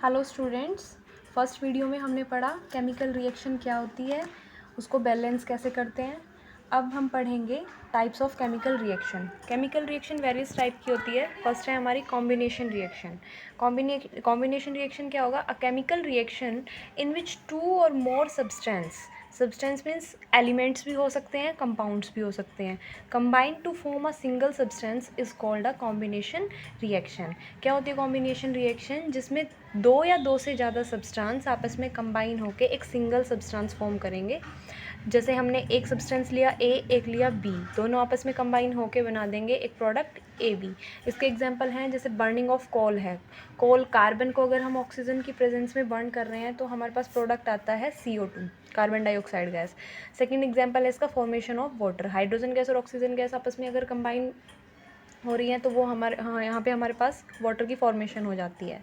Hello students, first video में हमने पढ़ा केमिकल रिएक्शन क्या होती है, उसको बैलेंस कैसे करते हैं। अब हम पढ़ेंगे types of chemical reaction. Chemical reaction various type की होती है। फर्स्ट है हमारी कॉम्बिनेशन रिएक्शन। कॉम्बिनेशन रिएक्शन क्या होगा? A chemical reaction in which two और मोर सब्सटेंस मीन्स एलिमेंट्स भी हो सकते हैं, कंपाउंड्स भी हो सकते हैं, combine to form a single substance is called a combination reaction. क्या होती है कॉम्बिनेशन रिएक्शन? जिसमें दो या दो से ज़्यादा सब्सटेंस आपस में कंबाइन होकर एक सिंगल सब्सटेंस फॉर्म करेंगे। जैसे हमने एक सब्सटेंस लिया ए, एक लिया बी, दोनों आपस में कंबाइन होकर बना देंगे एक प्रोडक्ट ए बी। इसके एग्जांपल हैं जैसे बर्निंग ऑफ कोल है। कोल, कार्बन को अगर हम ऑक्सीजन की प्रेजेंस में बर्न कर रहे हैं तो हमारे पास प्रोडक्ट आता है CO2, carbon dioxide gas. Second example है इसका formation of water. Hydrogen gas और ऑक्सीजन गैस आपस में अगर कंबाइन हो रही हैं तो वो यहाँ पे हमारे पास वाटर की फॉर्मेशन हो जाती है।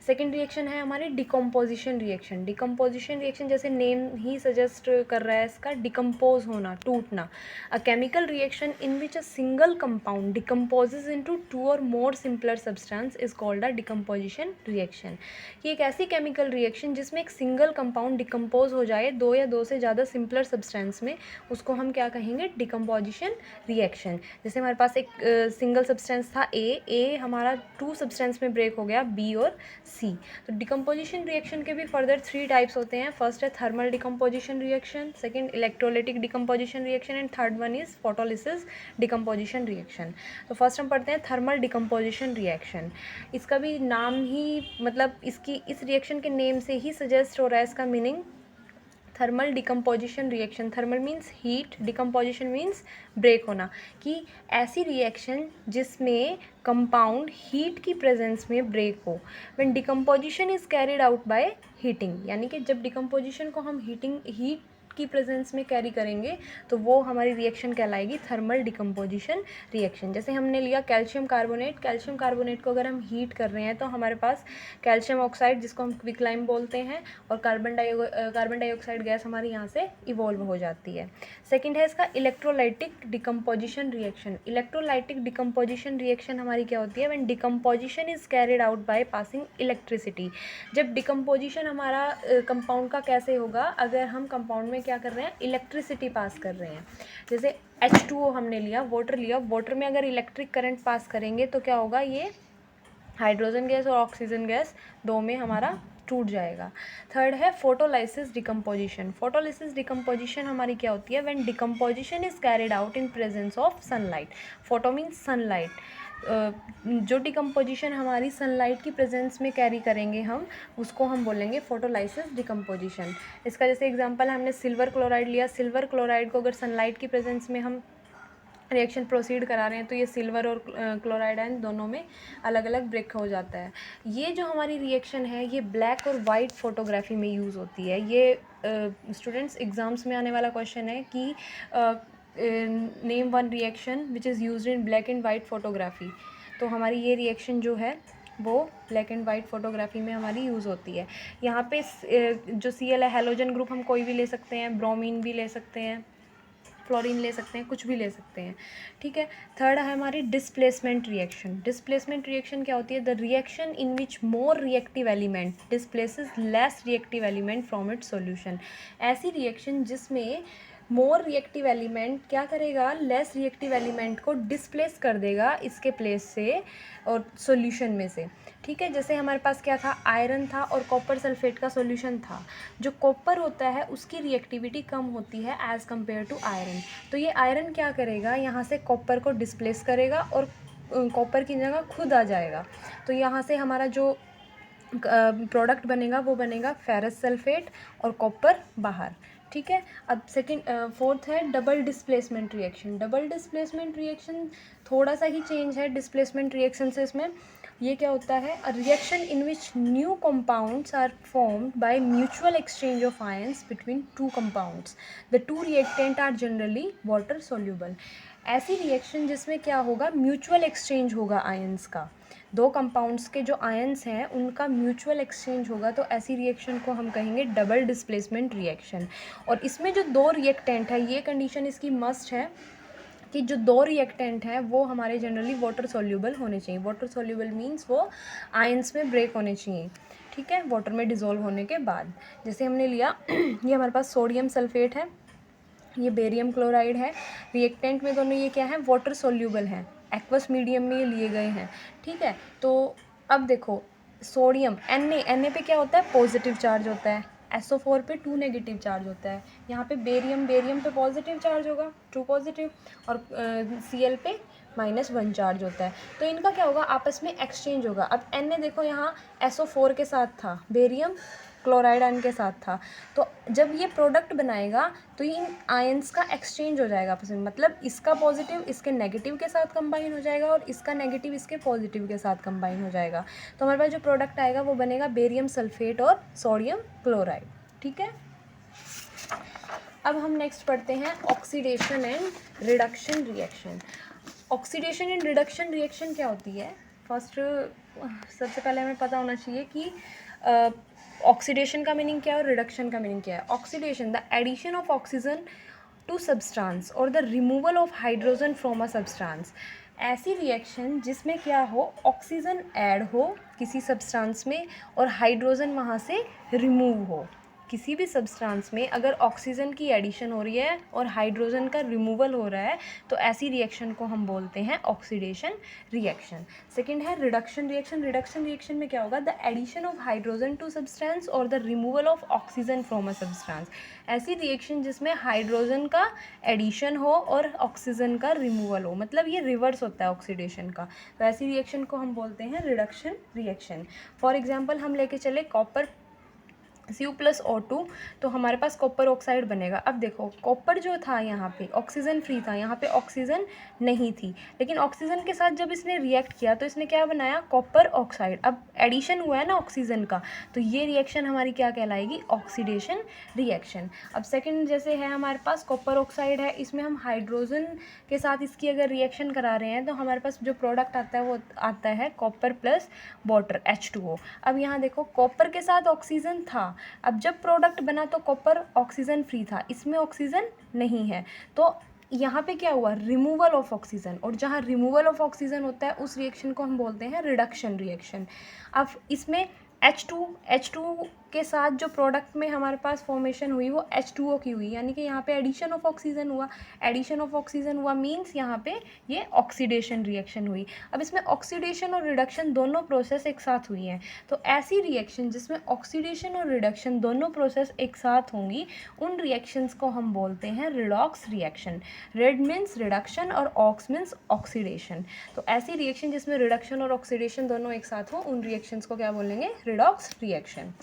सेकेंड रिएक्शन है हमारी डिकम्पोजिशन रिएक्शन। डिकम्पोजिशन रिएक्शन जैसे नेम ही सजेस्ट कर रहा है इसका, डिकम्पोज होना, टूटना। A chemical reaction in which a single compound decomposes into two और more simpler substance is called a decomposition reaction. ये एक ऐसी केमिकल रिएक्शन जिसमें एक सिंगल कंपाउंड डिकम्पोज हो जाए दो या दो से ज़्यादा सिंपलर सब्सटेंस में, उसको हम क्या कहेंगे? Decomposition reaction. जैसे हमारे पास एक सिंगल सब्सटेंस था ए हमारा टू सब्सटेंस में ब्रेक हो गया बी और सी। तो डिकम्पोजिशन रिएक्शन के भी फर्दर 3 टाइप्स होते हैं। फर्स्ट है thermal decomposition reaction, second electrolytic decomposition reaction and third one is photolysis decomposition reaction. तो फर्स्ट हम पढ़ते हैं थर्मल डिकम्पोजिशन रिएक्शन। इसका भी नाम ही मतलब इस रिएक्शन के नेम से ही सजेस्ट हो रहा है इसका meaning, thermal decomposition reaction. Thermal means heat, decomposition means break होना। कि ऐसी रिएक्शन जिसमें कंपाउंड हीट की प्रेजेंस में ब्रेक हो। When decomposition is carried out by heating, यानी कि जब डिकम्पोजिशन को हम हीट की प्रेजेंस में कैरी करेंगे तो वो हमारी रिएक्शन कहलाएगी थर्मल डिकम्पोजिशन रिएक्शन। जैसे हमने लिया कैल्शियम कार्बोनेट को अगर हम हीट कर रहे हैं तो हमारे पास कैल्शियम ऑक्साइड, जिसको हम क्विकलाइम बोलते हैं, और कार्बन डाइऑक्साइड गैस हमारी यहाँ से इवॉल्व हो जाती है। सेकेंड है इसका electrolytic decomposition reaction. Electrolytic decomposition reaction हमारी क्या होती है? When decomposition is carried out by passing electricity. जब डिकम्पोजिशन हमारा कंपाउंड का कैसे होगा? अगर हम कंपाउंड में क्या कर रहे हैं? इलेक्ट्रिसिटी पास कर रहे हैं। जैसे H2O हमने लिया, वाटर में अगर इलेक्ट्रिक करंट पास करेंगे तो क्या होगा? ये हाइड्रोजन गैस और ऑक्सीजन गैस दो में हमारा टूट जाएगा। थर्ड है फोटोलाइसिस डिकम्पोजिशन। फोटोलाइसिस डिकम्पोजिशन हमारी क्या होती है? When decomposition is carried out in presence of sunlight. Photo means sunlight. जो डिकम्पोजिशन हमारी सनलाइट की प्रेजेंस में कैरी करेंगे हम, उसको हम बोलेंगे फोटोलाइसिस डिकम्पोजिशन। इसका जैसे एग्जांपल हमने सिल्वर क्लोराइड लिया। सिल्वर क्लोराइड को अगर सनलाइट की प्रेजेंस में हम रिएक्शन प्रोसीड करा रहे हैं तो ये सिल्वर और क्लोराइड आयन दोनों में अलग अलग ब्रेक हो जाता है। ये जो हमारी रिएक्शन है ये ब्लैक और वाइट फोटोग्राफी में यूज़ होती है। ये स्टूडेंट्स एग्ज़ाम्स में आने वाला क्वेश्चन है कि name one reaction which is used in black and white photography. तो हमारी ये रिएक्शन जो है वो ब्लैक एंड वाइट फोटोग्राफी में हमारी यूज़ होती है। यहाँ पे जो Cl है, हेलोजन ग्रुप हम कोई भी ले सकते हैं, ब्रोमीन भी ले सकते हैं, फ्लोरीन ले सकते हैं, कुछ भी ले सकते हैं, ठीक है। थर्ड है हमारी डिस्प्लेसमेंट रिएक्शन। डिस्प्लेसमेंट रिएक्शन क्या होती है? The reaction in which more reactive element displaces less reactive element from its solution. ऐसी रिएक्शन जिसमें मोर रिएक्टिव एलिमेंट क्या करेगा? लेस रिएक्टिव एलिमेंट को डिस्प्लेस कर देगा इसके प्लेस से और सॉल्यूशन में से, ठीक है। जैसे हमारे पास क्या था? आयरन था और कॉपर सल्फेट का सॉल्यूशन था। जो कॉपर होता है उसकी रिएक्टिविटी कम होती है एज़ कम्पेयर टू आयरन। तो ये आयरन क्या करेगा? यहाँ से कॉपर को डिस्प्लेस करेगा और कॉपर की जगह खुद आ जाएगा। तो यहाँ से हमारा जो प्रोडक्ट बनेगा वो बनेगा फेरस सल्फेट और कॉपर बाहर, ठीक है। अब फोर्थ है double displacement reaction. Double displacement reaction थोड़ा सा ही चेंज है डिस्प्लेसमेंट रिएक्शन से। इसमें ये क्या होता है? A reaction in which new compounds are formed by mutual exchange of ions between two compounds. The two reactant are generally water soluble. ऐसी रिएक्शन जिसमें क्या होगा? म्यूचुअल एक्सचेंज होगा आयंस का। दो कंपाउंड्स के जो आयंस हैं उनका म्यूचुअल एक्सचेंज होगा, तो ऐसी रिएक्शन को हम कहेंगे डबल डिस्प्लेसमेंट रिएक्शन। और इसमें जो दो रिएक्टेंट है, ये कंडीशन इसकी मस्ट है कि जो दो रिएक्टेंट हैं वो हमारे जनरली वाटर सोल्यूबल होने चाहिए। वाटर सोल्यूबल मीन्स वो आयंस में ब्रेक होने चाहिए, ठीक है, वाटर में डिज़ोल्व होने के बाद। जैसे हमने लिया ये हमारे पास सोडियम सल्फेट है, ये बेरियम क्लोराइड है, रिएक्टेंट में दोनों ये क्या है, वाटर सोल्यूबल हैं, एक्वस मीडियम में ये लिए गए हैं, ठीक है। तो अब देखो सोडियम Na पे क्या होता है, पॉजिटिव चार्ज होता है, SO4 पे 2 नेगेटिव चार्ज होता है, यहाँ पे बेरियम पे पॉजिटिव चार्ज होगा, 2 पॉजिटिव, और Cl पे -1 चार्ज होता है। तो इनका क्या होगा, आपस में एक्सचेंज होगा। अब Na देखो यहाँ SO4 के साथ था, बेरियम क्लोराइड आयन के साथ था, तो जब ये प्रोडक्ट बनाएगा तो इन आयंस का एक्सचेंज हो जाएगा आपस में, मतलब इसका पॉजिटिव इसके नेगेटिव के साथ कंबाइन हो जाएगा और इसका नेगेटिव इसके पॉजिटिव के साथ कंबाइन हो जाएगा। तो हमारे पास जो प्रोडक्ट आएगा वो बनेगा बेरियम सल्फेट और सोडियम क्लोराइड, ठीक है। अब हम नेक्स्ट पढ़ते हैं oxidation and reduction reaction. Oxidation and reduction reaction क्या होती है, फर्स्ट सबसे पहले हमें पता होना चाहिए कि ऑक्सीडेशन का मीनिंग क्या है और रिडक्शन का मीनिंग क्या है। Oxidation, the addition of oxygen to substance और the removal of hydrogen from a substance. ऐसी रिएक्शन जिसमें क्या हो, ऑक्सीजन ऐड हो किसी सब्सटेंस में और हाइड्रोजन वहाँ से रिमूव हो। किसी भी सब्सटेंस में अगर ऑक्सीजन की एडिशन हो रही है और हाइड्रोजन का रिमूवल हो रहा है तो ऐसी रिएक्शन को हम बोलते हैं ऑक्सीडेशन रिएक्शन। सेकंड है रिडक्शन रिएक्शन। रिडक्शन रिएक्शन में क्या होगा, the addition of hydrogen to substance और the removal of oxygen from a substance. ऐसी रिएक्शन जिसमें हाइड्रोजन का एडिशन हो और ऑक्सीजन का रिमूवल हो, मतलब ये रिवर्स होता है ऑक्सीडेशन का, तो ऐसी रिएक्शन को हम बोलते हैं रिडक्शन रिएक्शन। फॉर एग्जाम्पल हम लेके चले कॉपर Cu+O2, तो हमारे पास कॉपर ऑक्साइड बनेगा। अब देखो कॉपर जो था यहाँ पे ऑक्सीजन फ्री था, यहाँ पे ऑक्सीजन नहीं थी, लेकिन ऑक्सीजन के साथ जब इसने रिएक्ट किया तो इसने क्या बनाया, कॉपर ऑक्साइड। अब एडिशन हुआ है ना ऑक्सीजन का, तो ये रिएक्शन हमारी क्या कहलाएगी, ऑक्सीडेशन रिएक्शन। अब सेकंड जैसे है हमारे पास कॉपर ऑक्साइड है, इसमें हम हाइड्रोजन के साथ इसकी अगर रिएक्शन करा रहे हैं तो हमारे पास जो प्रोडक्ट आता है वो आता है कॉपर प्लस वाटर H2O। अब यहाँ देखो कॉपर के साथ ऑक्सीजन था, अब जब प्रोडक्ट बना तो कॉपर ऑक्सीजन फ्री था, इसमें ऑक्सीजन नहीं है, तो यहाँ पे क्या हुआ, रिमूवल ऑफ ऑक्सीजन, और जहाँ रिमूवल ऑफ ऑक्सीजन होता है उस रिएक्शन को हम बोलते हैं रिडक्शन रिएक्शन। अब इसमें H2 के साथ जो प्रोडक्ट में हमारे पास फॉर्मेशन हुई वो H2O की हुई, यानी कि यहाँ पे एडिशन ऑफ ऑक्सीजन हुआ। एडिशन ऑफ ऑक्सीजन हुआ मीन्स यहाँ पे ये ऑक्सीडेशन रिएक्शन हुई। अब इसमें ऑक्सीडेशन और रिडक्शन दोनों प्रोसेस एक साथ हुई हैं, तो ऐसी रिएक्शन जिसमें ऑक्सीडेशन और रिडक्शन दोनों प्रोसेस एक साथ होंगी उन रिएक्शंस को हम बोलते हैं redox reaction. Red means reduction और ऑक्स मीन्स ऑक्सीडेशन। तो ऐसी रिएक्शन जिसमें रिडक्शन और ऑक्सीडेशन दोनों एक साथ हो उन रिएक्शंस को क्या बोलेंगे, रिडॉक्स रिएक्शन।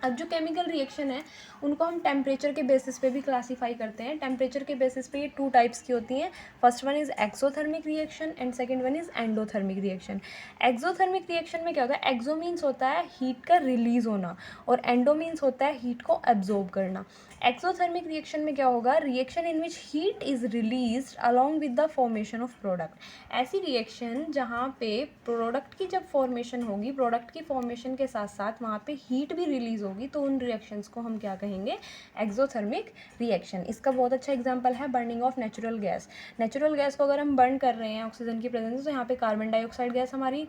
अब जो केमिकल रिएक्शन है उनको हम टेम्परेचर के बेसिस पे भी क्लासीफाई करते हैं। टेम्परेचर के बेसिस पे ये 2 टाइप्स की होती हैं। First one is exothermic reaction and second one is endothermic reaction. Exothermic reaction में क्या होता है, एक्सो मीन्स होता है हीट का रिलीज होना और एंडो मीन्स होता है हीट को एब्जॉर्ब करना। एक्सोथर्मिक रिएक्शन में क्या होगा, reaction in which heat is released along with the formation of product. ऐसी रिएक्शन जहाँ पे प्रोडक्ट की जब फॉर्मेशन होगी, प्रोडक्ट की फॉर्मेशन के साथ साथ वहाँ पे हीट भी रिलीज होगी, तो उन रिएक्शंस को हम क्या कहेंगे, एक्सोथर्मिक रिएक्शन। इसका बहुत अच्छा एग्जांपल है burning of natural gas. Natural gas को अगर हम बर्न कर रहे हैं ऑक्सीजन की प्रेजेंस, तो यहाँ पे कार्बन डाइऑक्साइड गैस हमारी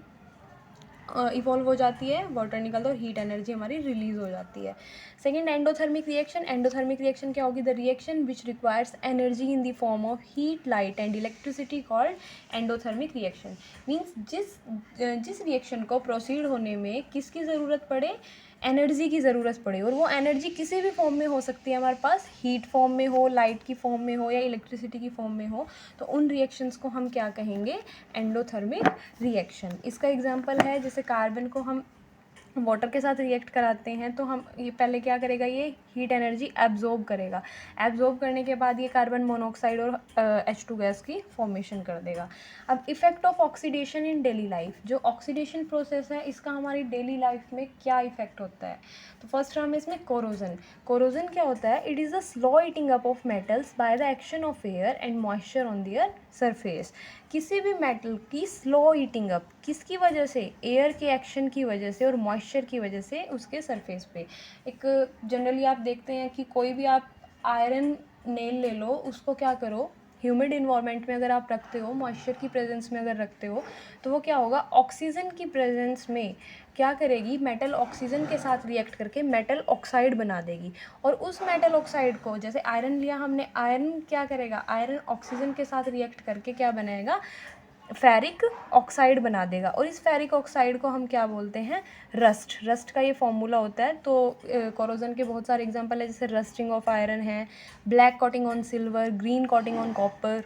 इवॉल्व हो जाती है, वाटर निकलता है और हीट एनर्जी हमारी रिलीज हो जाती है। Second endothermic reaction. Endothermic reaction क्या होगी, the reaction which requires energy in the form of heat, light and electricity called endothermic reaction. Means जिस रिएक्शन को प्रोसीड होने में किसकी ज़रूरत पड़े, एनर्जी की ज़रूरत पड़े, और वो एनर्जी किसी भी फॉर्म में हो सकती है हमारे पास, हीट फॉर्म में हो, लाइट की फॉर्म में हो या इलेक्ट्रिसिटी की फॉर्म में हो, तो उन रिएक्शंस को हम क्या कहेंगे, एंडोथर्मिक रिएक्शन। इसका एग्जांपल है जैसे कार्बन को हम वाटर के साथ रिएक्ट कराते हैं तो हम ये पहले क्या करेगा, ये हीट एनर्जी एब्जॉर्ब करेगा, एब्जॉर्ब करने के बाद ये कार्बन मोनोऑक्साइड और H2 गैस की फॉर्मेशन कर देगा। अब effect of oxidation in daily life, जो ऑक्सीडेशन प्रोसेस है इसका हमारी डेली लाइफ में क्या इफेक्ट होता है, तो फर्स्ट हम इसमें कोरोजन। कोरोजन क्या होता है, it is a slow eating up of metals by the action of air and moisture on their surface. किसी भी मेटल की स्लो ईटिंग अप किसकी वजह से, एयर के एक्शन की वजह से और मॉइस्चर की वजह से उसके सरफेस पे। एक जनरली आप देखते हैं कि कोई भी आप आयरन नेल ले लो, उसको क्या करो, ह्यूमिड इन्वायरमेंट में अगर आप रखते हो, मॉइस्चर की प्रेजेंस में अगर रखते हो, तो वो क्या होगा, ऑक्सीजन की प्रेजेंस में क्या करेगी, मेटल ऑक्सीजन के साथ रिएक्ट करके मेटल ऑक्साइड बना देगी। और उस मेटल ऑक्साइड को, जैसे आयरन लिया हमने, आयरन क्या करेगा, आयरन ऑक्सीजन के साथ रिएक्ट करके क्या बनाएगा, फेरिक ऑक्साइड बना देगा। और इस फेरिक ऑक्साइड को हम क्या बोलते हैं, रस्ट। रस्ट का ये फॉर्मूला होता है। तो कोरोजन के बहुत सारे एग्जांपल है, जैसे रस्टिंग ऑफ आयरन है, black coating on silver, green coating on copper.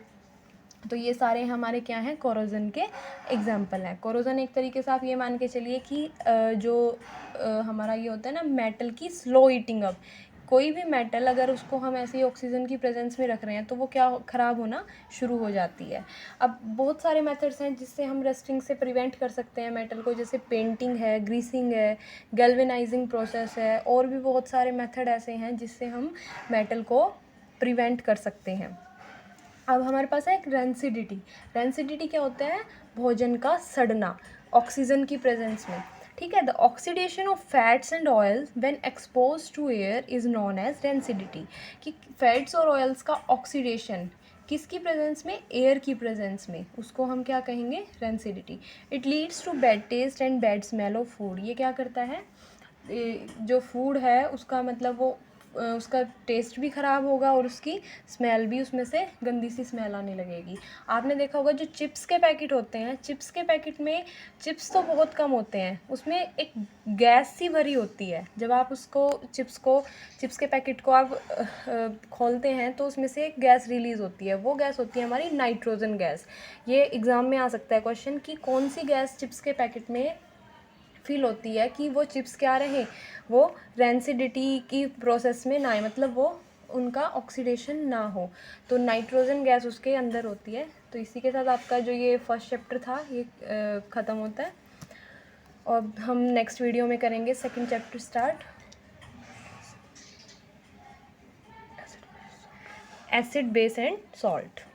तो ये सारे हमारे क्या हैं, कोरोजन के एग्जांपल हैं। कोरोजन एक तरीके से आप ये मान के चलिए कि जो हमारा ये होता है ना, मेटल की स्लो ईटिंग अप। कोई भी मेटल अगर उसको हम ऐसे ही ऑक्सीजन की प्रेजेंस में रख रहे हैं तो वो क्या ख़राब होना शुरू हो जाती है। अब बहुत सारे मेथड्स हैं जिससे हम रस्टिंग से प्रिवेंट कर सकते हैं मेटल को, जैसे पेंटिंग है, ग्रीसिंग है, गैल्वेनाइजिंग प्रोसेस है, और भी बहुत सारे मेथड ऐसे हैं जिससे हम मेटल को प्रिवेंट कर सकते हैं। अब हमारे पास है एक रेंसिडिटी। रेंसिडिटी क्या होता है, भोजन का सड़ना ऑक्सीजन की प्रेजेंस में। ठीक है, the oxidation of fats and oils when expose to air is known as rancidity. कि फैट्स और ऑयल्स का ऑक्सीडेशन किसकी प्रेजेंस में, एयर की प्रेजेंस में, उसको हम क्या कहेंगे, rancidity. It leads to bad taste and bad smell of food. ये क्या करता है, जो फूड है उसका मतलब वो उसका टेस्ट भी ख़राब होगा और उसकी स्मेल भी, उसमें से गंदी सी स्मेल आने लगेगी। आपने देखा होगा जो चिप्स के पैकेट होते हैं, चिप्स के पैकेट में चिप्स तो बहुत कम होते हैं, उसमें एक गैस सी भरी होती है। जब आप उसको चिप्स के पैकेट को आप खोलते हैं तो उसमें से एक गैस रिलीज़ होती है, वो गैस होती है हमारी नाइट्रोजन गैस। ये एग्ज़ाम में आ सकता है क्वेश्चन कि कौन सी गैस चिप्स के पैकेट में फील होती है कि वो चिप्स क्या रहे, वो रेंसिडिटी की प्रोसेस में ना आए, मतलब वो उनका ऑक्सीडेशन ना हो, तो नाइट्रोजन गैस उसके अंदर होती है। तो इसी के साथ आपका जो ये फर्स्ट चैप्टर था ये ख़त्म होता है, और हम नेक्स्ट वीडियो में करेंगे second chapter start, acid base and salt.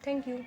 Thank you.